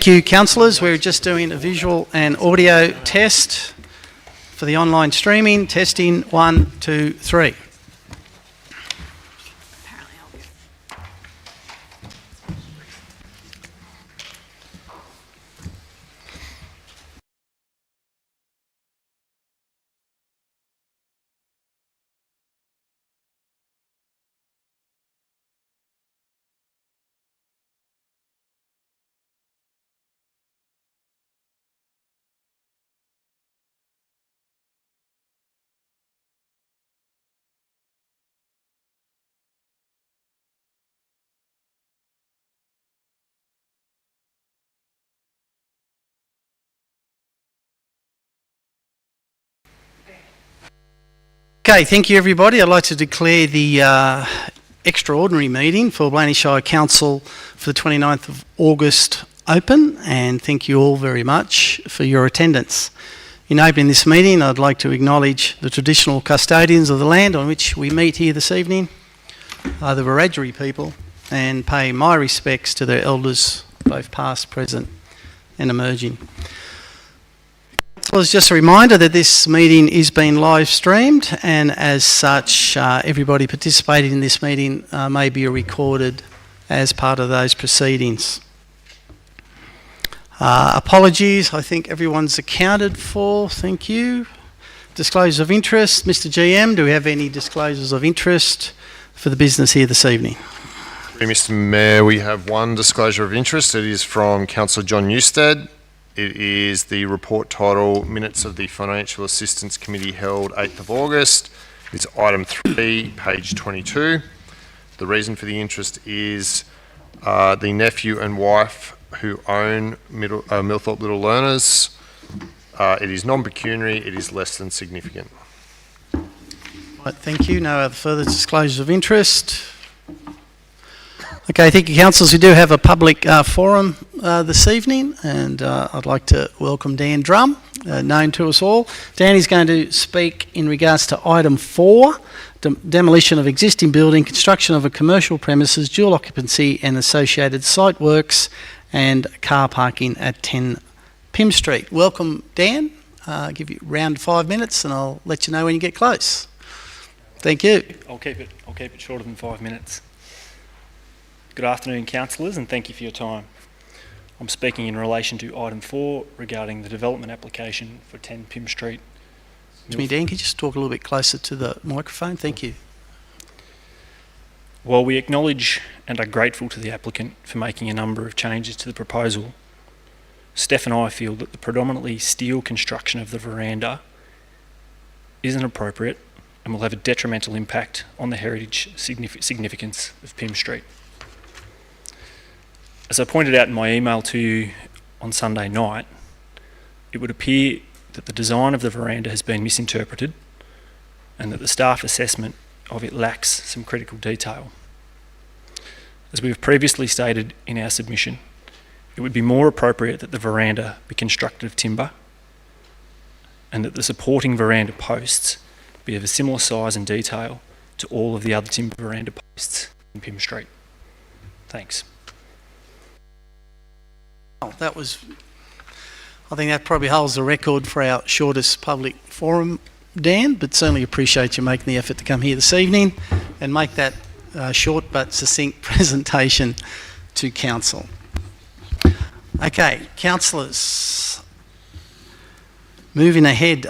Thank you, councillors. We're just doing a visual and audio test for the online streaming. Testing 1, 2, 3. Okay, thank you everybody. I'd like to declare the extraordinary meeting for Blaney Shire Council for the 29th of August open, and thank you all very much for your attendance. In opening this meeting, I'd like to acknowledge the traditional custodians of the land on which we meet here this evening, the Wiradjuri people, and pay my respects to their elders, both past, present and emerging. So it's just a reminder that this meeting is being live streamed, and as such everybody participating in this meeting may be recorded as part of those proceedings. Apologies, I think everyone's accounted for, thank you. Disclosures of interest, Mr GM, do we have any disclosures of interest for the business here this evening? Mr Mayor, we have one disclosure of interest. It is from Councillor John Newstead. It is the report title, Minutes of the Financial Assistance Committee held 8th of August. It's item 3, page 22. The reason for the interest is the nephew and wife who own Millthorpe Little Learners. It is non-pecuniary, it is less than significant. Right, thank you. No other further disclosures of interest. Okay, thank you, councillors. We do have a public forum this evening, and I'd like to welcome Dan Drum, known to us all. Dan is going to speak in regards to item 4, demolition of existing building, construction of a commercial premises, dual occupancy and associated site works, and car parking at 10 Pym Street. Welcome, Dan. I'll give you around 5 minutes, and I'll let you know when you get close. Thank you. I'll keep it shorter than 5 minutes. Good afternoon, councillors, and thank you for your time. I'm speaking in relation to item 4 regarding the development application for 10 Pym Street. Excuse me, Dan, could you just talk a little bit closer to the microphone? Thank you. While we acknowledge and are grateful to the applicant for making a number of changes to the proposal, Steph and I feel that the predominantly steel construction of the veranda isn't appropriate and will have a detrimental impact on the heritage significance of Pym Street. As I pointed out in my email to you on Sunday night, it would appear that the design of the veranda has been misinterpreted and that the staff assessment of it lacks some critical detail. As we have previously stated in our submission, it would be more appropriate that the veranda be constructed of timber and that the supporting veranda posts be of a similar size and detail to all of the other timber veranda posts in Pym Street. Thanks. That was, I think that probably holds the record for our shortest public forum, Dan, but certainly appreciate you making the effort to come here this evening and make that short but succinct presentation to council. Okay, councillors, moving ahead,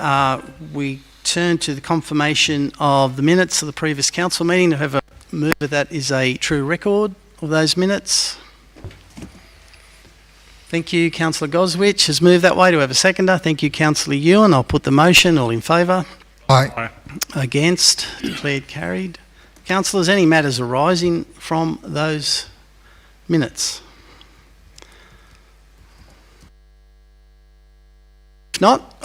we turn to the confirmation of the minutes of the previous council meeting. To have a mover that is a true record of those minutes. Thank you, Councillor Goswich has moved that way. Do we have a seconder? Thank you, Councillor Ewan. I'll put the motion. All in favour? Aye. Against? Declared carried. Councillors, any matters arising from those minutes? If not,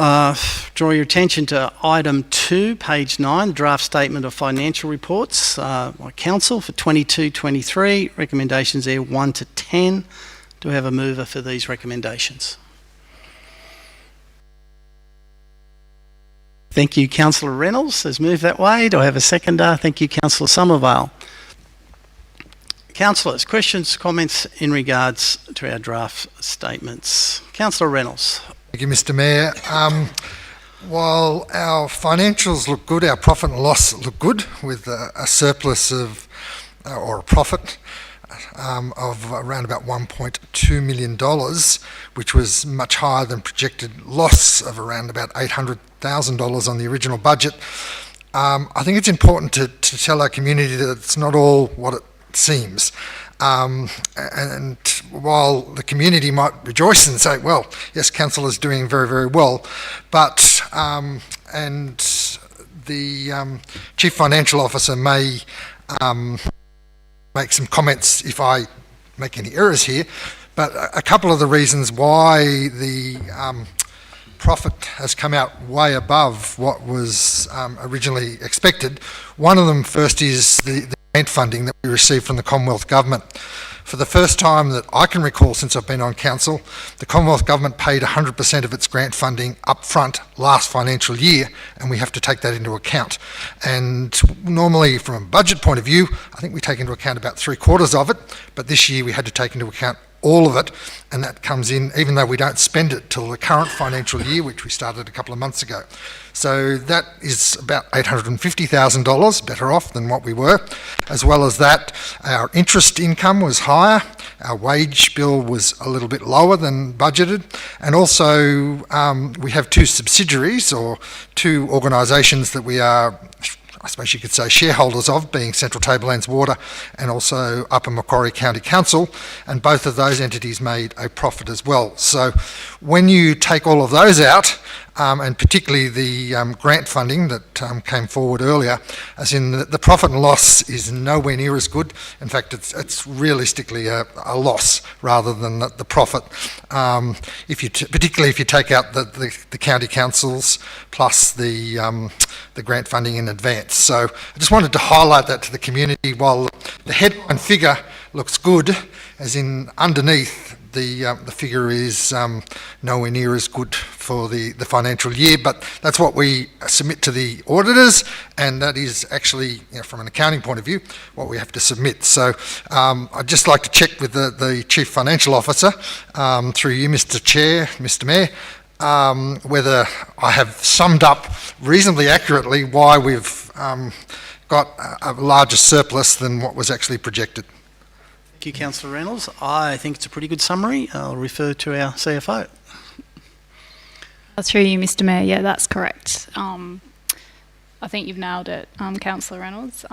draw your attention to item 2, page 9, draft statement of financial reports by council for 22-23. Recommendations there 1 to 10. Do we have a mover for these recommendations? Thank you, Councillor Reynolds has moved that way. Do I have a seconder? Thank you, Councillor Somervale. Councillors, questions, comments in regards to our draft statements? Councillor Reynolds. Thank you, Mr. Mayor. While our financials look good, our profit and loss look good, with a surplus of, or a profit of around about $1.2 million, which was much higher than projected loss of around about $800,000 on the original budget. I think it's important to tell our community that it's not all what it seems. And while the community might rejoice and say, well, yes, council is doing very, very well, but, and the Chief Financial Officer may make some comments if I make any errors here, but a couple of the reasons why the profit has come out way above what was originally expected. One of them first is the grant funding that we received from the Commonwealth Government. For the first time that I can recall since I've been on council, the Commonwealth Government paid 100% of its grant funding up front last financial year, and we have to take that into account. And normally from a budget point of view, I think we take into account about 3/4 of it, but this year we had to take into account all of it, and that comes in even though we don't spend it till the current financial year, which we started a couple of months ago. So that is about $850,000 better off than what we were. As well as that, our interest income was higher, our wage bill was a little bit lower than budgeted, and also we have two subsidiaries, or two organisations that we are, I suppose you could say, shareholders of, being Central Tablelands Water and also Upper Macquarie County Council, and both of those entities made a profit as well. So when you take all of those out, and particularly the grant funding that came forward earlier, as in the profit and loss is nowhere near as good. In fact, it's realistically a loss rather than the profit. Particularly if you take out the county councils plus the grant funding in advance. So I just wanted to highlight that to the community. While the headline figure looks good, as in underneath, the figure is nowhere near as good for the financial year, but that's what we submit to the auditors, and that is actually, from an accounting point of view, what we have to submit. So I'd just like to check with the Chief Financial Officer, through you, Mr. Chair, Mr. Mayor, whether I have summed up reasonably accurately why we've got a larger surplus than what was actually projected. Thank you, Councillor Reynolds. I think it's a pretty good summary. I'll refer to our CFO. Through you, Mr. Mayor. Yeah, that's correct. I think you've nailed it, Councillor Reynolds.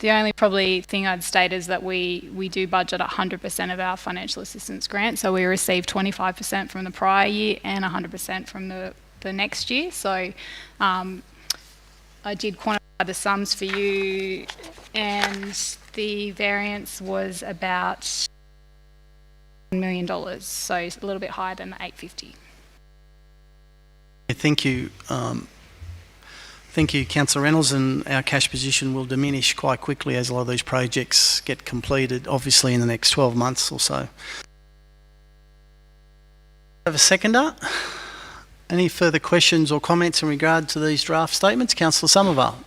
The only probably thing I'd state is that we do budget 100% of our financial assistance grant. So we receive 25% from the prior year and 100% from the next year. So I did quantify the sums for you, and the variance was about $1 million, so a little bit higher than the 850. Thank you. Thank you, Councillor Reynolds, and our cash position will diminish quite quickly as a lot of these projects get completed, obviously in the next 12 months or so. Have a seconder? Any further questions or comments in regard to these draft statements? Councillor Somerville.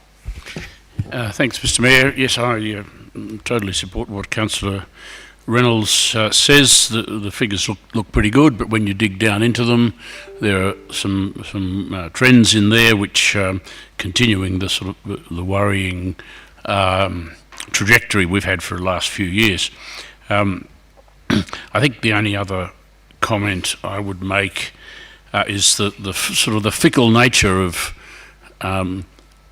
Thanks, Mr. Mayor. Yes, I totally support what Councillor Reynolds says. The figures look pretty good, but when you dig down into them, there are some trends in there which continuing the sort of the worrying trajectory we've had for the last few years. I think the only other comment I would make is the sort of the fickle nature of the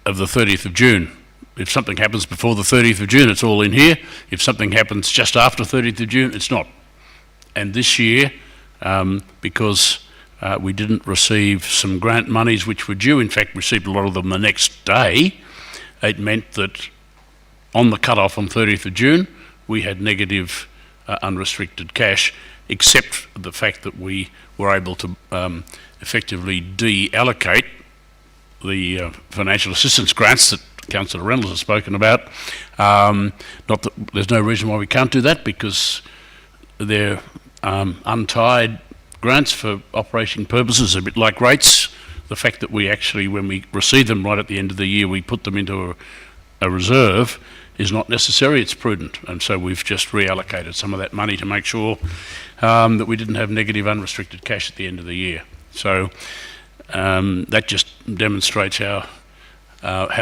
30th of June. If something happens before the 30th of June, it's all in here. If something happens just after 30th of June, it's not. And this year, because we didn't receive some grant monies which were due, in fact received a lot of them the next day, it meant that on the cut-off on 30th of June, we had negative unrestricted cash, except the fact that we were able to effectively deallocate the financial assistance grants that Councillor Reynolds has spoken about. Not that there's no reason why we can't do that, because they're untied grants for operating purposes, a bit like rates. The fact that we actually, when we receive them right at the end of the year, we put them into a reserve is not necessary, it's prudent. And so we've just reallocated some of that money to make sure that we didn't have negative unrestricted cash at the end of the year. So that just demonstrates how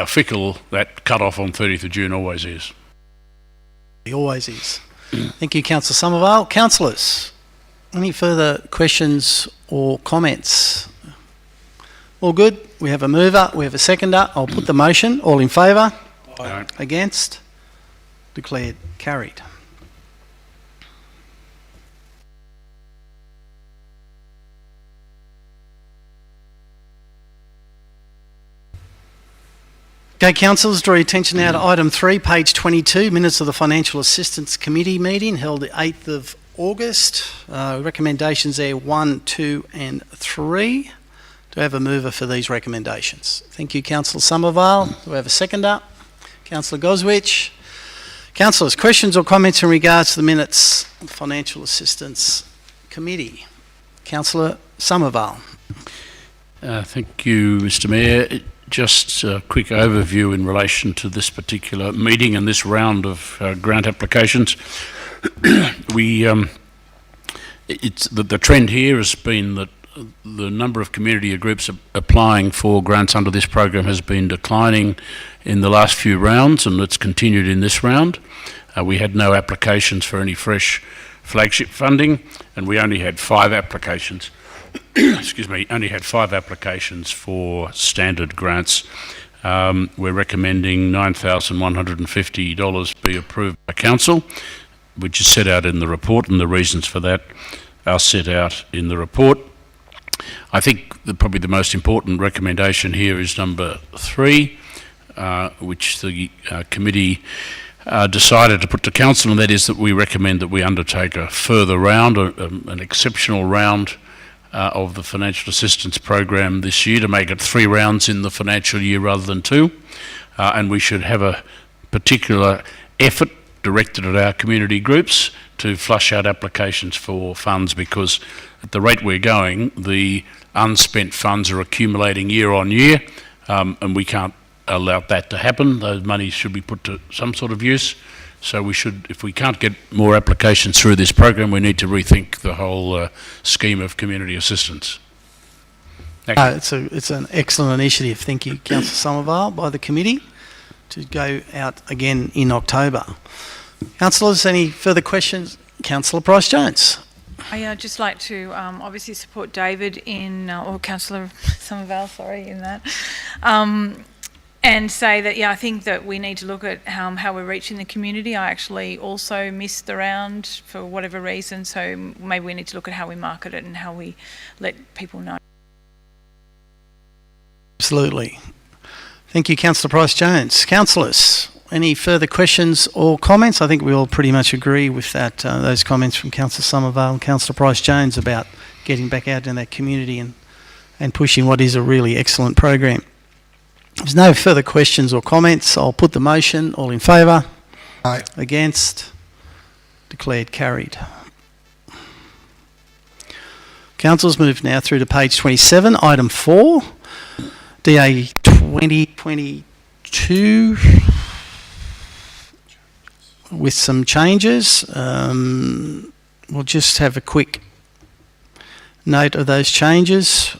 fickle that cut-off on 30th of June always is. It always is. Thank you, Councillor Somerville. Councillors, any further questions or comments? All good? We have a mover, we have a seconder. I'll put the motion. All in favour? Aye. Against? Declared carried. Okay, councillors, draw your attention now to item 3, page 22, minutes of the Financial Assistance Committee meeting held the 8th of August. Recommendations there 1, 2 and 3. Do I have a mover for these recommendations? Thank you, Councillor Somerville. Do I have a seconder? Councillor Goswich. Councillors, questions or comments in regards to the minutes of the Financial Assistance Committee? Councillor Somerville. Thank you, Mr Mayor. Just a quick overview in relation to this particular meeting and this round of grant applications. The trend here has been that the number of community groups applying for grants under this program has been declining in the last few rounds, and it's continued in this round. We had no applications for any fresh flagship funding, and we only had 5 applications. Excuse me, only had 5 applications for standard grants. We're recommending $9,150 be approved by council, which is set out in the report, and the reasons for that are set out in the report. I think probably the most important recommendation here is number 3, which the committee decided to put to council, and that is that we recommend that we undertake a further round, an exceptional round of the financial assistance program this year, to make it 3 rounds in the financial year rather than 2. And we should have a particular effort directed at our community groups to flush out applications for funds, because at the rate we're going, the unspent funds are accumulating year on year, and we can't allow that to happen. Those monies should be put to some sort of use. So we should, if we can't get more applications through this program, we need to rethink the whole scheme of community assistance. It's an excellent initiative. Thank you, Councillor Somerville, by the committee to go out again in October. Councillors, any further questions? Councillor Price-Jones. I'd just like to obviously support David in, or Councillor Somerville, sorry, in that. And say that, I think that we need to look at how we're reaching the community. I actually also missed the round for whatever reason, so maybe we need to look at how we market it and how we let people know. Absolutely. Thank you, Councillor Price-Jones. Councillors, any further questions or comments? I think we all pretty much agree with that. Those comments from Councillor Somerville and Councillor Price-Jones about getting back out in that community and pushing what is a really excellent program. If there's no further questions or comments, I'll put the motion. All in favour? Aye. Against? Declared carried. Councillors, move now through to page 27, item 4, DA 2022, with some changes. We'll just have a quick note of those changes.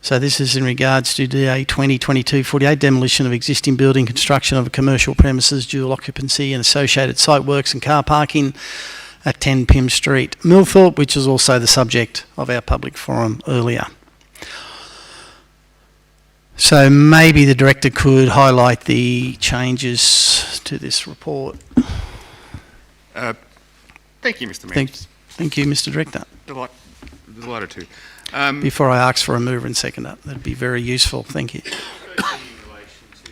So this is in regards to DA 2022-48, demolition of existing building, construction of a commercial premises, dual occupancy and associated site works and car parking at 10 Pym Street, Millthorpe, which is also the subject of our public forum earlier. So maybe the Director could highlight the changes to this report. Thank you, Mr Mayor. Thank you, Mr Director. Delighted to. Before I ask for a mover and seconder, that'd be very useful. Thank you. In relation to the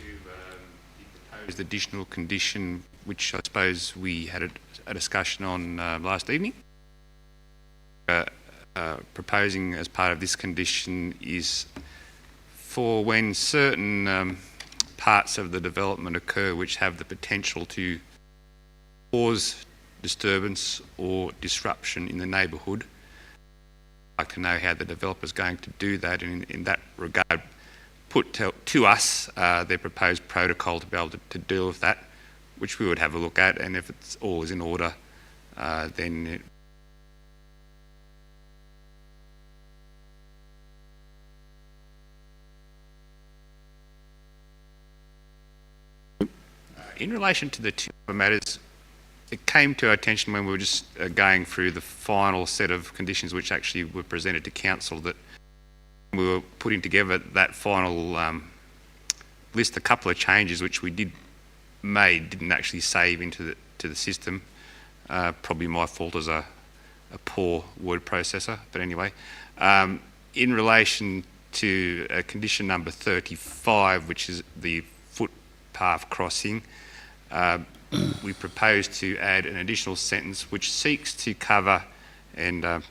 proposed additional condition, which I suppose we had a discussion on last evening, proposing as part of this condition is for when certain parts of the development occur which have the potential to cause disturbance or disruption in the neighbourhood. I'd like to know how the developer's going to do that, and in that regard put to us their proposed protocol to be able to deal with that, which we would have a look at, and if it's all is in order, then it in relation to the two other matters, it came to our attention when we were just going through the final set of conditions which actually were presented to council, that we were putting together that final list, a couple of changes which we didn't actually save into the system. Probably my fault as a poor word processor, but anyway. In relation to condition number 35, which is the footpath crossing, we propose to add an additional sentence which seeks to cover, and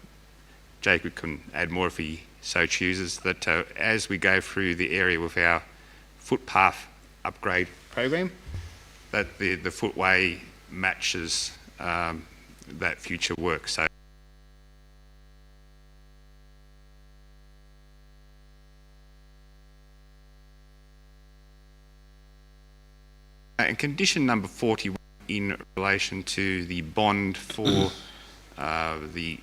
Jacob can add more if he so chooses, that as we go through the area with our footpath upgrade program, that the footway matches that future work. So and condition number 41 in relation to the bond for the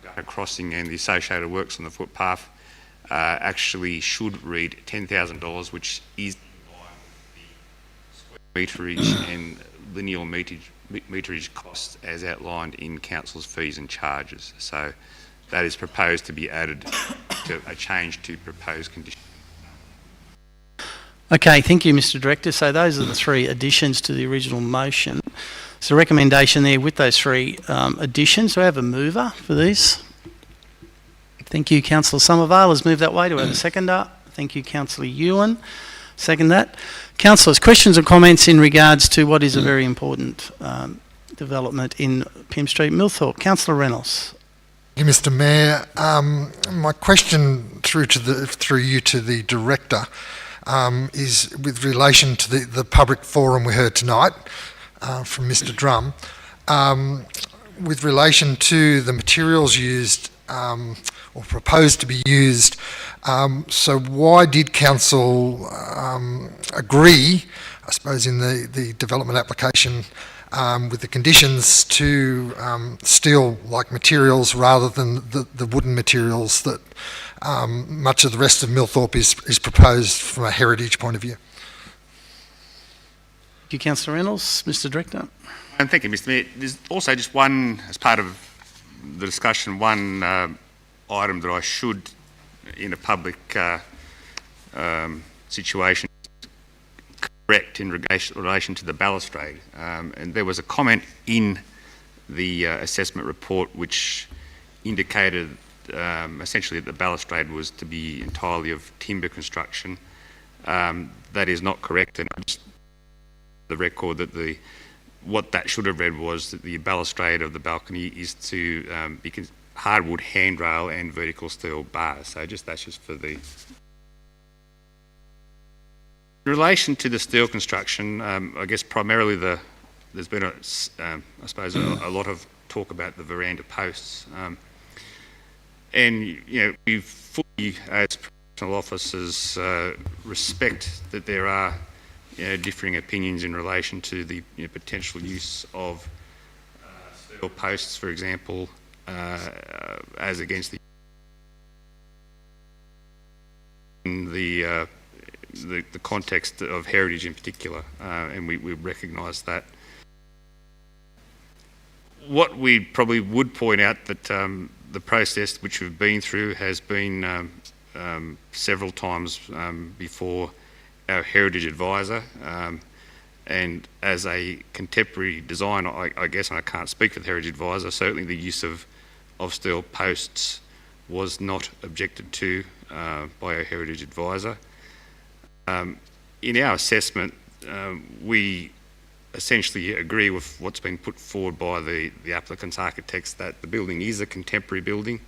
gutter crossing and the associated works on the footpath actually should read $10,000, which is the square meterage and lineal meterage costs as outlined in council's fees and charges. So that is proposed to be added to a change to proposed condition. Okay, thank you, Mr. Director. So those are the three additions to the original motion. So recommendation there with those three additions. Do I have a mover for these? Thank you, Councillor Somervale has moved that way. Do I have a seconder? Thank you, Councillor Ewan. Second that. Councillors, questions or comments in regards to what is a very important development in Pym Street, Millthorpe? Councillor Reynolds. Thank you, Mr. Mayor. My question through you to the Director is with relation to the public forum we heard tonight from Mr. Drum, with relation to the materials used or proposed to be used. So why did council agree, I suppose, in the development application with the conditions to steel-like materials rather than the wooden materials that much of the rest of Millthorpe is proposed from a heritage point of view? Thank you, Councillor Reynolds. Mr. Director. And thank you, Mr. Mayor. There's also just one, as part of the discussion, one item that I should, in a public situation, correct in relation to the balustrade. And there was a comment in the assessment report which indicated essentially that the balustrade was to be entirely of timber construction. That is not correct, and I just the record that what that should have read was that the balustrade of the balcony is to be hardwood handrail and vertical steel bars. So that's just for the. In relation to the steel construction, I guess primarily there's been I suppose a lot of talk about the veranda posts, and we fully as professional officers respect that there are differing opinions in relation to the potential use of steel posts, for example, as against the context of heritage in particular, and we recognise that. What we probably would point out that the process which we've been through has been several times before our heritage advisor, and as a contemporary designer, I guess, and I can't speak for the heritage advisor, certainly the use of steel posts was not objected to by our heritage advisor. In our assessment, we essentially agree with what's been put forward by the applicant's architects, that the building is a contemporary building.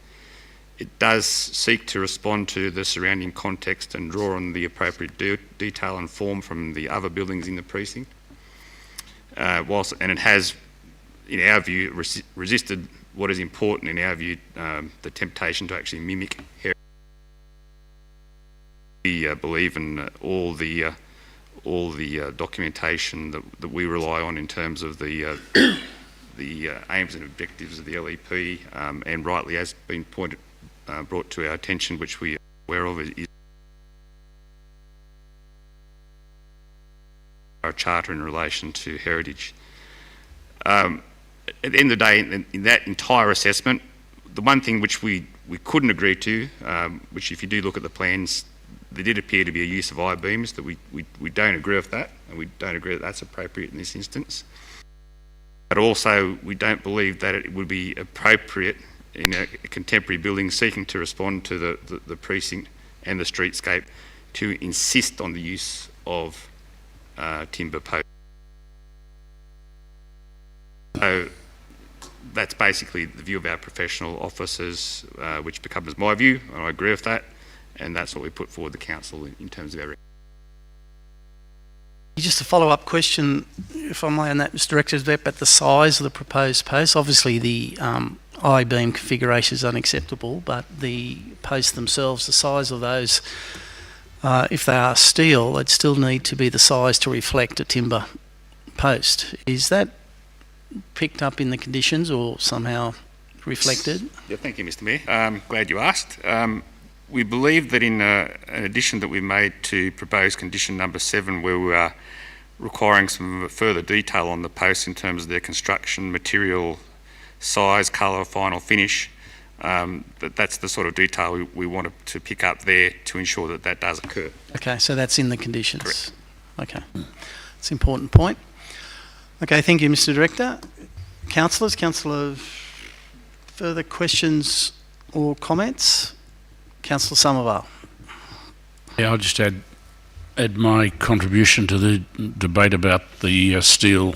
It does seek to respond to the surrounding context and draw on the appropriate detail and form from the other buildings in the precinct. And it has, in our view, resisted what is important in our view, the temptation to actually mimic heritage. We believe in all all the documentation that we rely on in terms of the aims and objectives of the LEP, and rightly has been brought to our attention, which we are aware of, is our charter in relation to heritage. At the end of the day, in that entire assessment, the one thing which we couldn't agree to, which if you do look at the plans, there did appear to be a use of I-beams, that we don't agree with that, and we don't agree that that's appropriate in this instance. But also, we don't believe that it would be appropriate in a contemporary building seeking to respond to the precinct and the streetscape to insist on the use of timber posts. So that's basically the view of our professional officers, which becomes my view, and I agree with that, and that's what we put forward to council in terms of our... Just a follow-up question, if I may, on that, Mr. Director, is about the size of the proposed posts. Obviously, the I-beam configuration is unacceptable, but the posts themselves, the size of those, if they are steel, they'd still need to be the size to reflect a timber post. Is that picked up in the conditions or somehow reflected? Yeah, thank you, Mr. Mayor. Glad you asked. We believe that in an addition that we made to proposed condition number 7, where we are requiring some further detail on the posts in terms of their construction, material, size, colour, final finish, that's the sort of detail we wanted to pick up there to ensure that that does occur. Okay, so that's in the conditions. Correct. Okay, it's an important point. Okay, thank you, Mr. Director. Councillors, further questions or comments? Councillor Somerville. Yeah, I'll just add my contribution to the debate about the steel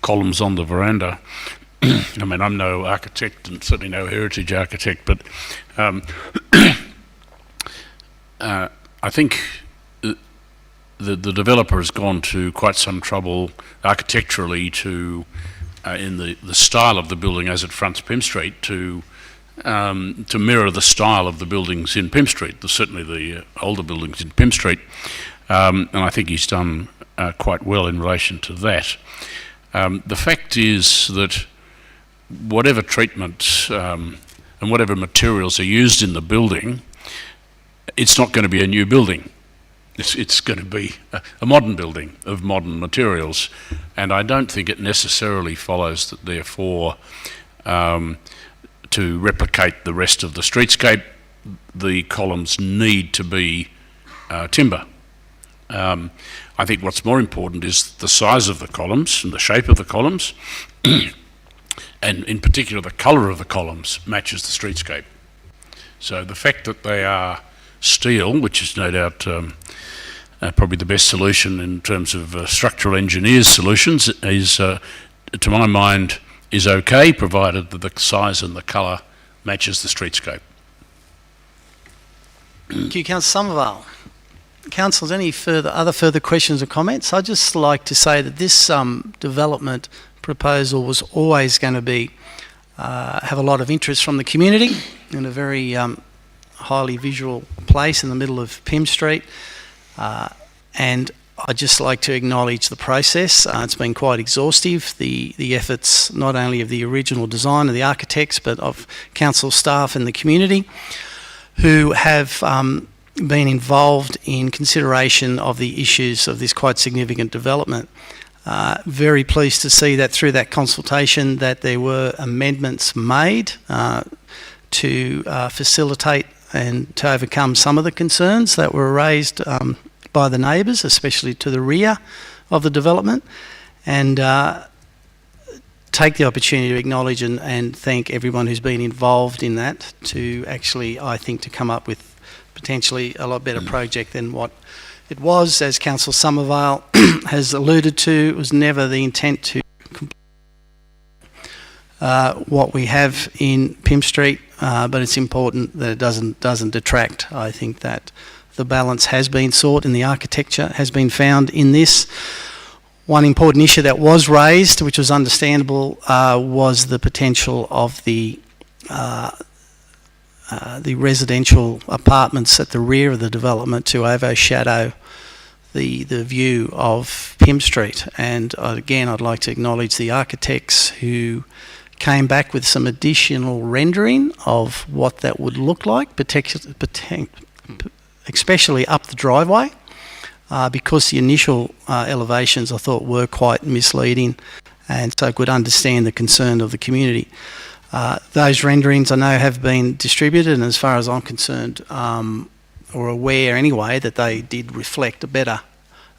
columns on the veranda. I mean, I'm no architect and certainly no heritage architect, but I think the developer has gone to quite some trouble architecturally to, in the style of the building as it fronts Pym Street, to mirror the style of the buildings in Pym Street, certainly the older buildings in Pym Street, and I think he's done quite well in relation to that. The fact is that whatever treatment and whatever materials are used in the building, it's not going to be a new building. It's going to be a modern building of modern materials, and I don't think it necessarily follows that therefore to replicate the rest of the streetscape, the columns need to be timber. I think what's more important is the size of the columns and the shape of the columns, and in particular the colour of the columns matches the streetscape. So the fact that they are steel, which is no doubt probably the best solution in terms of structural engineers' solutions, is, to my mind, is okay, provided that the size and the colour matches the streetscape. Thank you, Councillor Somerville. Councillors, any further questions or comments? I'd just like to say that this development proposal was always going to be have a lot of interest from the community in a very highly visual place in the middle of Pym Street, and I'd just like to acknowledge the process. It's been quite exhaustive, the efforts not only of the original design of the architects but of council staff and the community who have been involved in consideration of the issues of this quite significant development. Very pleased to see that through that consultation that there were amendments made to facilitate and to overcome some of the concerns that were raised by the neighbours, especially to the rear of the development, and take the opportunity to acknowledge and thank everyone who's been involved in that to actually, I think, to come up with potentially a lot better project than what it was. As Councillor Somerville has alluded to, it was never the intent to complete what we have in Pym Street, but it's important that it doesn't detract. I think that the balance has been sought and the architecture has been found in this. One important issue that was raised, which was understandable, was the potential of the residential apartments at the rear of the development to overshadow the view of Pym Street. And again, I'd like to acknowledge the architects who came back with some additional rendering of what that would look like, especially up the driveway, because the initial elevations I thought were quite misleading, and so I could understand the concern of the community. Those renderings I know have been distributed, and as far as I'm concerned, or aware anyway, that they did reflect a better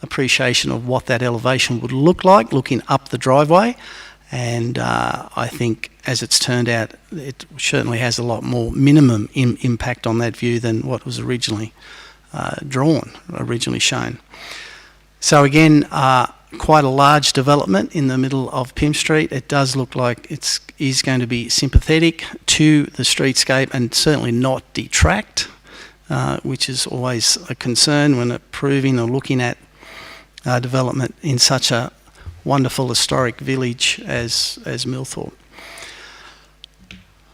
appreciation of what that elevation would look like looking up the driveway. And I think, as it's turned out, it certainly has a lot more minimum impact on that view than what was originally originally shown. So again, quite a large development in the middle of Pym Street. It does look like it is going to be sympathetic to the streetscape and certainly not detract, which is always a concern when approving or looking at development in such a wonderful historic village as Millthorpe.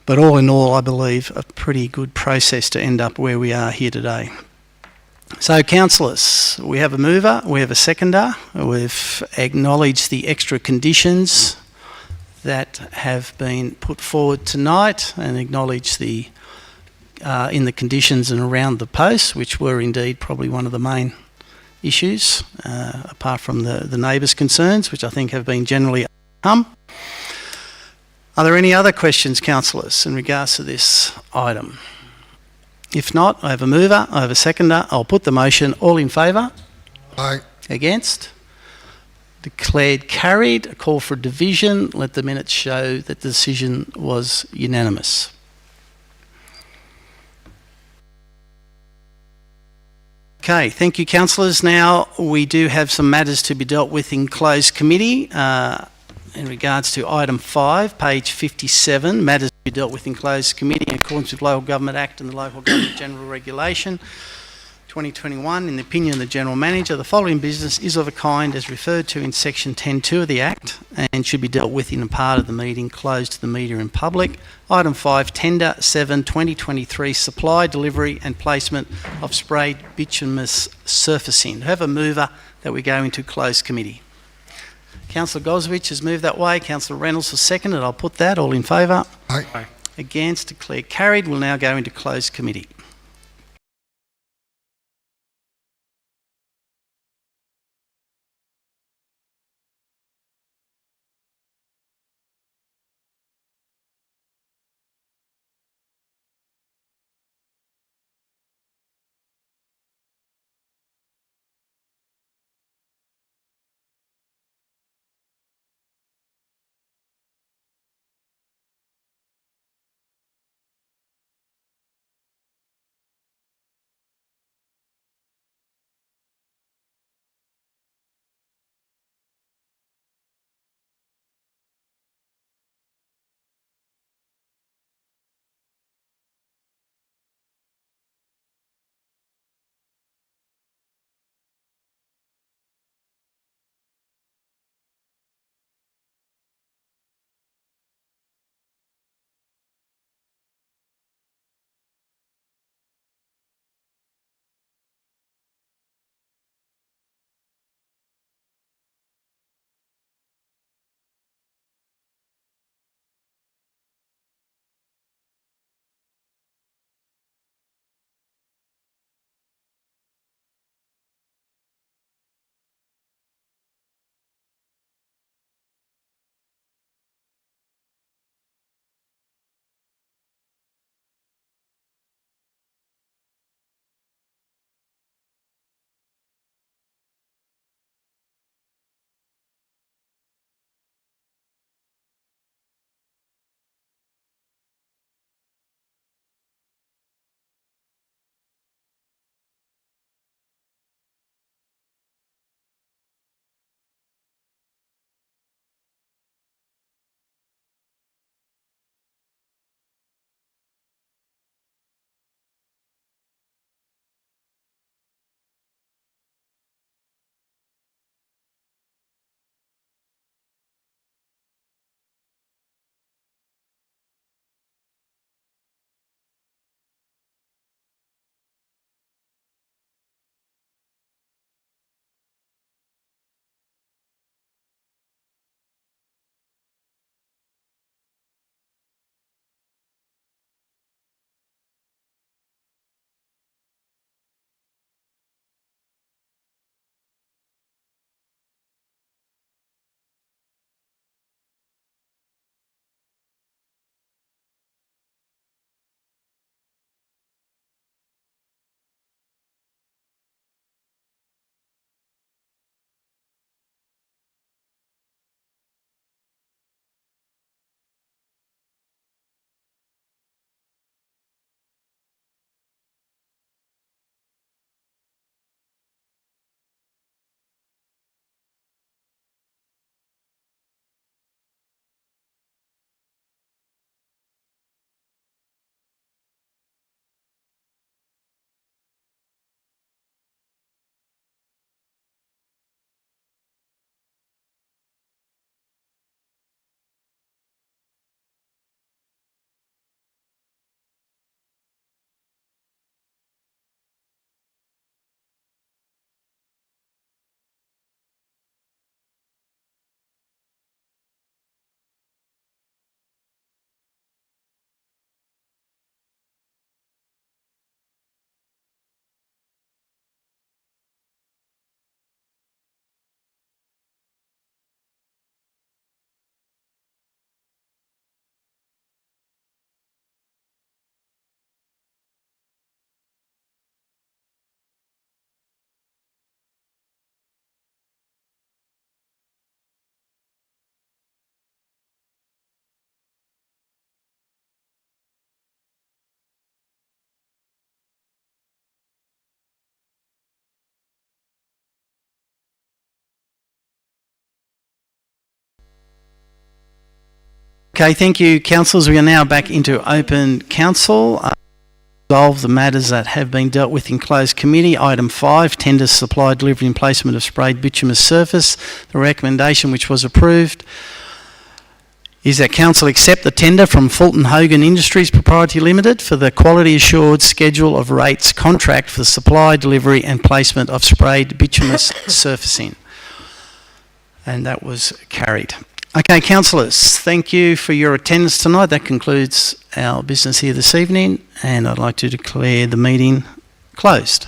But all in all, I believe a pretty good process to end up where we are here today. So, councillors, we have a mover, we have a seconder, we've acknowledged the extra conditions that have been put forward tonight and acknowledged the in the conditions and around the posts, which were indeed probably one of the main issues, apart from the neighbours' concerns, which I think have been generally overcome. Are there any other questions, councillors, in regards to this item? If not, I have a mover, I have a seconder. I'll put the motion. All in favour? Aye. Against? Declared carried. A call for division. Let the minutes show that the decision was unanimous. Okay, thank you, councillors. Now we do have some matters to be dealt with in closed committee. In regards to item 5, page 57, matters to be dealt with in closed committee in accordance with Local Government Act and the Local Government General Regulation 2021. In the opinion of the General Manager, the following business is of a kind as referred to in section 10.2 of the Act and should be dealt with in a part of the meeting closed to the media in public. Item 5, Tender 7 2023, supply, delivery and placement of sprayed bituminous surfacing. Do I have a mover that we go into closed committee? Councillor Goswich has moved that way. Councillor Reynolds has seconded. I'll put that. All in favour? Aye. Against? Declare carried. We'll now go into closed committee. Okay, thank you, councillors. We are now back into open council. Resolve the matters that have been dealt with in closed committee. Item 5, tender supply, delivery and placement of sprayed bituminous surface. The recommendation which was approved is that council accept the tender from Fulton Hogan Industries Proprietary Limited for the quality assured schedule of rates contract for the supply, delivery and placement of sprayed bituminous surfacing. And that was carried. Okay, councillors, thank you for your attendance tonight. That concludes our business here this evening, and I'd like to declare the meeting closed.